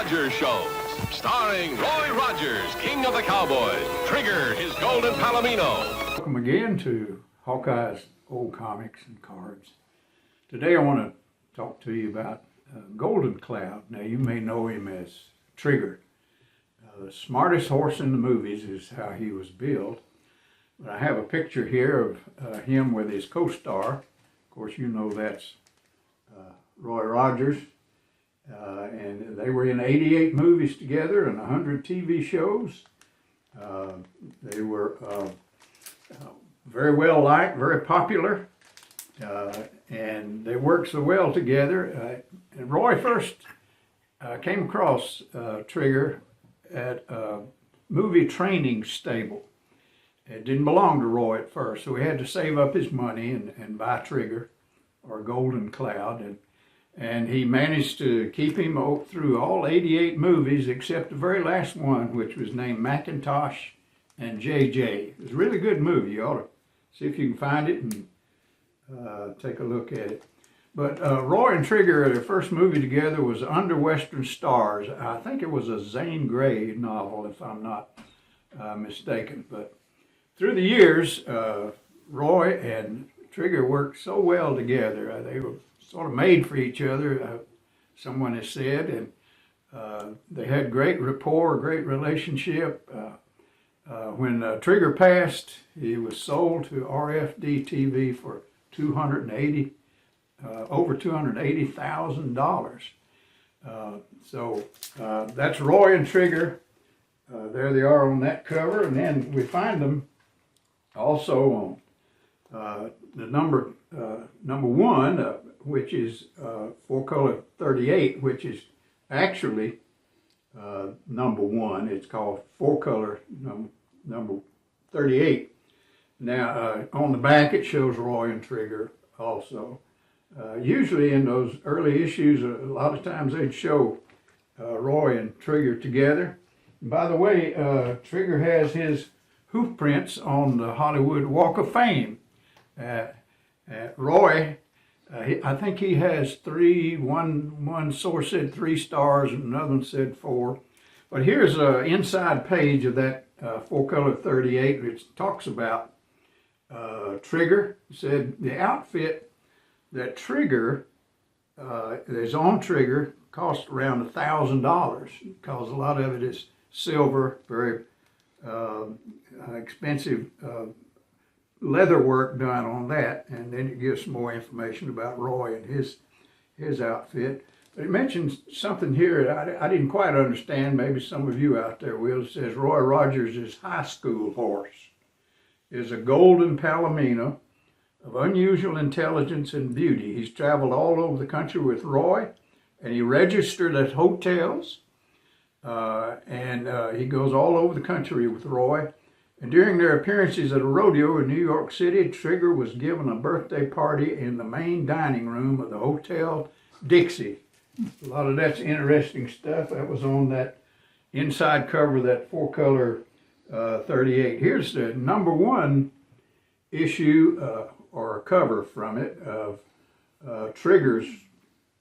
Rogers Shows, starring Roy Rogers, King of the Cowboys, Trigger, his golden palomino. Welcome again to Hawkeye's Old Comics and Cards. Today I want to talk to you about Golden Cloud. Now you may know him as Trigger. The smartest horse in the movies is how he was built. But I have a picture here of him with his co-star. Of course you know that's Roy Rogers. And they were in 88 movies together and 100 TV shows. They were very well liked, very popular, and they worked so well together. And Roy first came across Trigger at a movie training stable. It didn't belong to Roy at first, so he had to save up his money and buy Trigger, or Golden Cloud, and he managed to keep him through all 88 movies except the very last one, which was named Macintosh and JJ. It was a really good movie. You ought to see if you can find it and take a look at it. But Roy and Trigger, their first movie together was Under Western Stars. I think it was a Zane Grey novel, if I'm not mistaken. But through the years, Roy and Trigger worked so well together. They were sort of made for each other, someone has said, and they had great rapport, great relationship. When Trigger passed, he was sold to RFD TV for over $280,000. So that's Roy and Trigger. There they are on that cover, and then we find them also on the number one, which is 4-color 38, which is actually number one. It's called 4-color number 38. Now, on the back it shows Roy and Trigger also. Usually in those early issues, a lot of times they'd show Roy and Trigger together. And by the way, Trigger has his hoof prints on the Hollywood Walk of Fame. Roy, I think he has three. One source said 3 stars, and another one said 4. But here's an inside page of that 4-color 38, which talks about Trigger. It said the outfit that Trigger is on Trigger cost around $1,000, because a lot of it is silver, very expensive leather work done on that, and then it gives some more information about Roy and his outfit. But it mentions something here I didn't quite understand. Maybe some of you out there will. It says Roy Rogers' high school horse is a golden palomino of unusual intelligence and beauty. He's traveled all over the country with Roy, and he registered at hotels, and he goes all over the country with Roy. And during their appearances at a rodeo in New York City, Trigger was given a birthday party in the main dining room of the Hotel Dixie. A lot of that's interesting stuff. That was on that inside cover of that 4-color 38. Here's the number one issue or a cover from it of Trigger's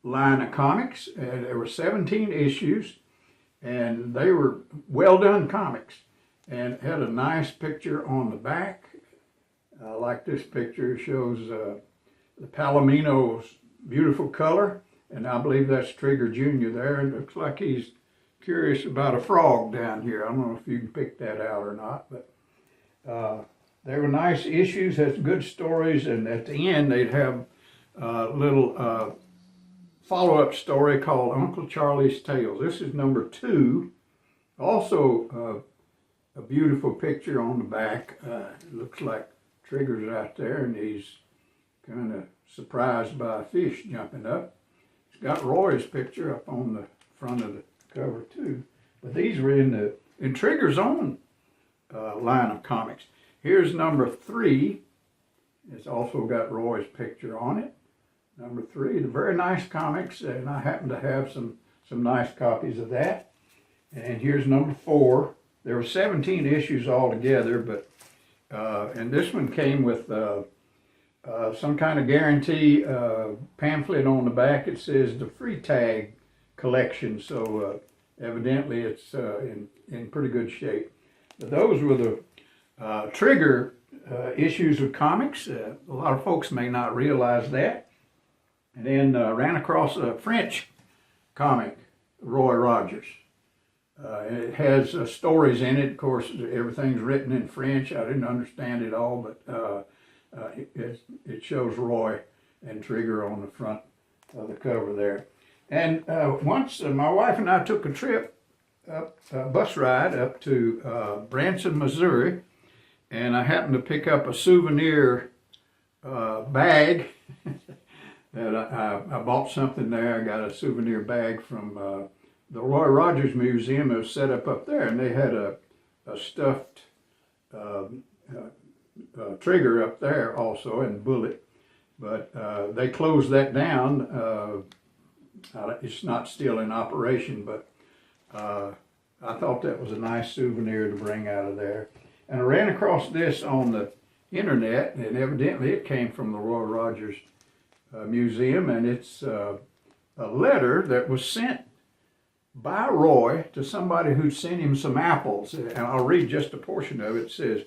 line of comics. And there were 17 issues, and they were well done comics. And had a nice picture on the back. Like this picture. It shows the Palomino's beautiful color, and I believe that's Trigger Jr. there. It looks like he's curious about a frog down here. I don't know if you can pick that out or not, but they were nice issues, had good stories, and at the end they'd have a little follow-up story called Uncle Charlie's Tales. This is number 2. Also, a beautiful picture on the back. It looks like Trigger's out there, and he's kind of surprised by a fish jumping up. It's got Roy's picture up on the front of the cover too. But these were in Trigger's own line of comics. Here's number 3. It's also got Roy's picture on it. Number 3, the very nice comics, and I happen to have some nice copies of that. And here's number 4. There were 17 issues altogether, but and this one came with some kind of guarantee pamphlet on the back. It says the free tag collection, so evidently it's in pretty good shape. But those were the Trigger issues of comics. A lot of folks may not realize that. And then ran across a French comic, Roy Rogers. It has stories in it. Of course, everything's written in French. I didn't understand it all, but it shows Roy and Trigger on the front of the cover there. And once my wife and I took a trip, a bus ride up to Branson, Missouri, and I happened to pick up a souvenir bag. That I bought something there. I got a souvenir bag from the Roy Rogers Museum. It was set up there, and they had a stuffed Trigger up there also, and Bullet. But they closed that down. It's not still in operation, but I thought that was a nice souvenir to bring out of there. And I ran across this on the internet, and evidently it came from the Roy Rogers Museum, and it's a letter that was sent by Roy to somebody who sent him some apples. And I'll read just a portion of it. It says,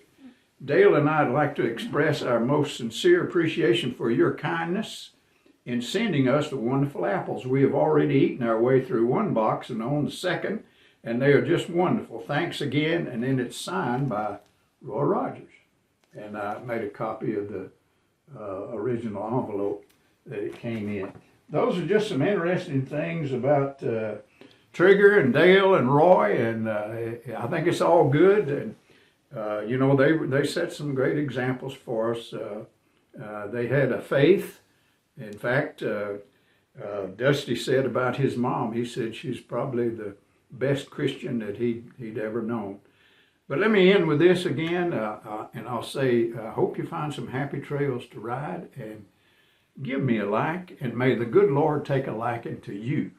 "Dale and I'd like to express our most sincere appreciation for your kindness in sending us the wonderful apples. We have already eaten our way through one box and own the second, and they are just wonderful. Thanks again." And then it's signed by Roy Rogers. And I made a copy of the original envelope that it came in. Those are just some interesting things about Trigger and Dale and Roy, and I think it's all good. And you know, they set some great examples for us. They had a faith. In fact, Dusty said about his mom, he said she's probably the best Christian that he'd ever known. But let me end with this again, and I'll say, I hope you find some happy trails to ride, and give me a like, and may the good Lord take a liking to you.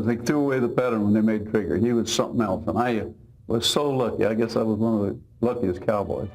They threw away the pattern when they made Trigger. He was something else, and I was so lucky. I guess I was one of the luckiest cowboys.